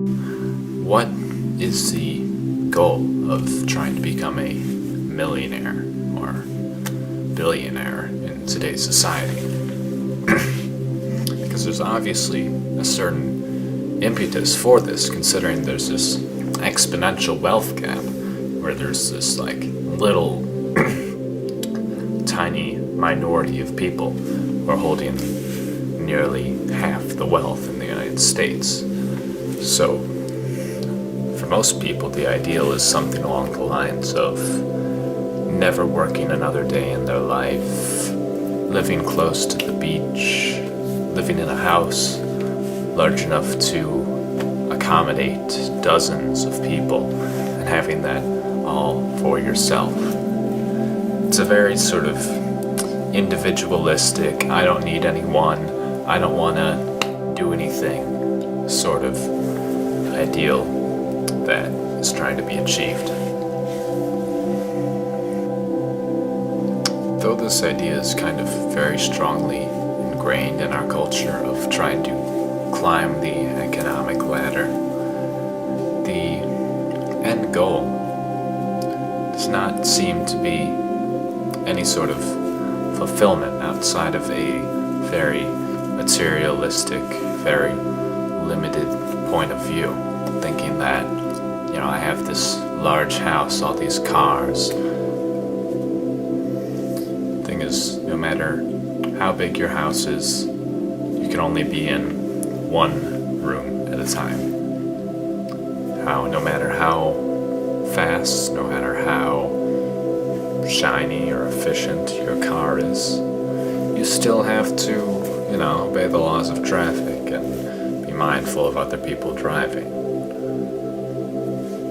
What is the goal of trying to become a millionaire or billionaire in today's society? Because there's obviously a certain impetus for this, considering there's this exponential wealth gap where there's this little tiny minority of people who are holding nearly half the wealth in the United States. So, for most people, the ideal is something along the lines of never working another day in their life, living close to the beach, living in a house large enough to accommodate dozens of people, and having that all for yourself. It's a very sort of individualistic, I don't need anyone, I don't want to do anything sort of ideal that is trying to be achieved. Though this idea is kind of very strongly ingrained in our culture of trying to climb the economic ladder, the end goal does not seem to be any sort of fulfillment outside of a very materialistic, very limited point of view, thinking that, I have this large house, all these cars. Thing is, no matter how big your house is, you can only be in one room at a time. No matter how fast, no matter how shiny or efficient your car is, you still have to, obey the laws of traffic and be mindful of other people driving.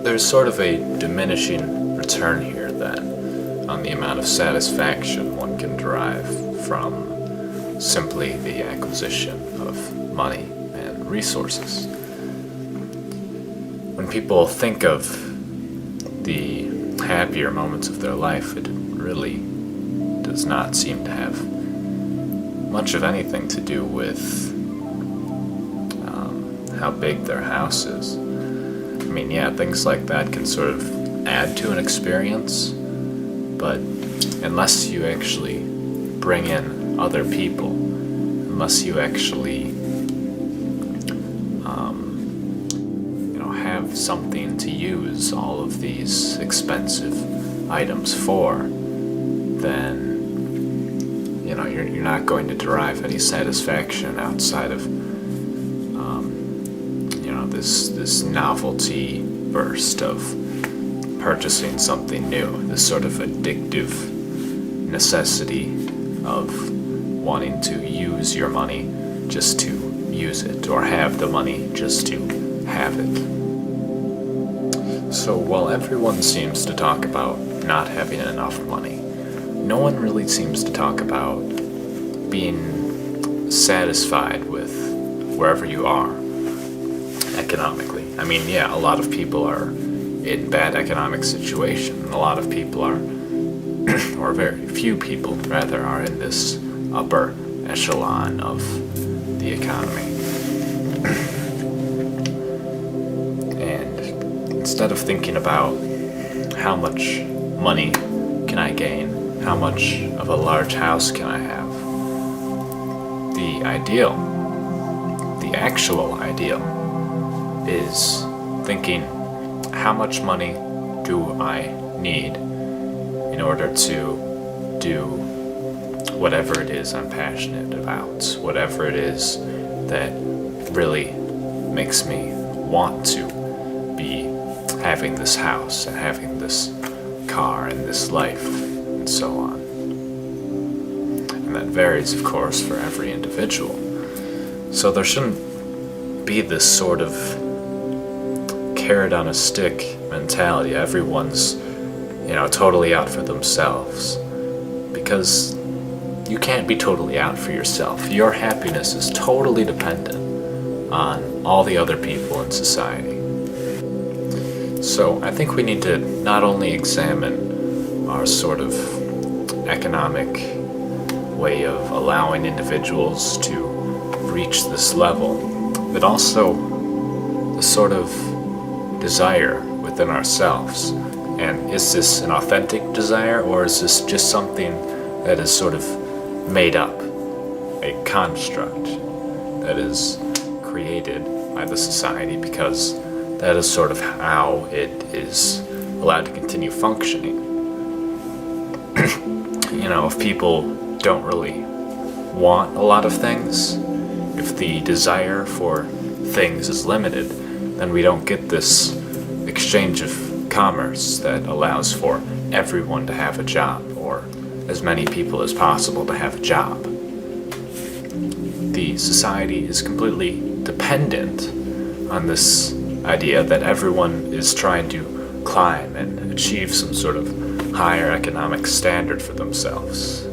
There's sort of a diminishing return here then on the amount of satisfaction one can derive from simply the acquisition of money and resources. When people think of the happier moments of their life, it really does not seem to have much of anything to do with how big their house is. Things like that can sort of add to an experience, but unless you actually bring in other people, unless you actually have something to use all of these expensive items for, then you're not going to derive any satisfaction outside of this novelty burst of purchasing something new, this sort of addictive necessity of wanting to use your money just to use it, or have the money just to have it. So while everyone seems to talk about not having enough money, no one really seems to talk about being satisfied with wherever you are economically. A lot of people are in bad economic situation, and a lot of people are, or very few people rather, are in this upper echelon of the economy. And instead of thinking about how much money can I gain, how much of a large house can I have, the actual ideal, is thinking, how much money do I need in order to do whatever it is I'm passionate about, whatever it is that really makes me want to be having this house and having this car and this life and so on. And that varies, of course, for every individual. So there shouldn't be this sort of carrot on a stick mentality. Everyone's, totally out for themselves, because you can't be totally out for yourself. Your happiness is totally dependent on all the other people in society. So I think we need to not only examine our sort of economic way of allowing individuals to reach this level, but also a sort of desire within ourselves. And is this an authentic desire, or is this just something that is sort of made up, a construct that is created by the society because that is sort of how it is allowed to continue functioning? If people don't really want a lot of things, if the desire for things is limited, then we don't get this exchange of commerce that allows for everyone to have a job, or as many people as possible to have a job. The society is completely dependent on this idea that everyone is trying to climb and achieve some sort of higher economic standard for themselves.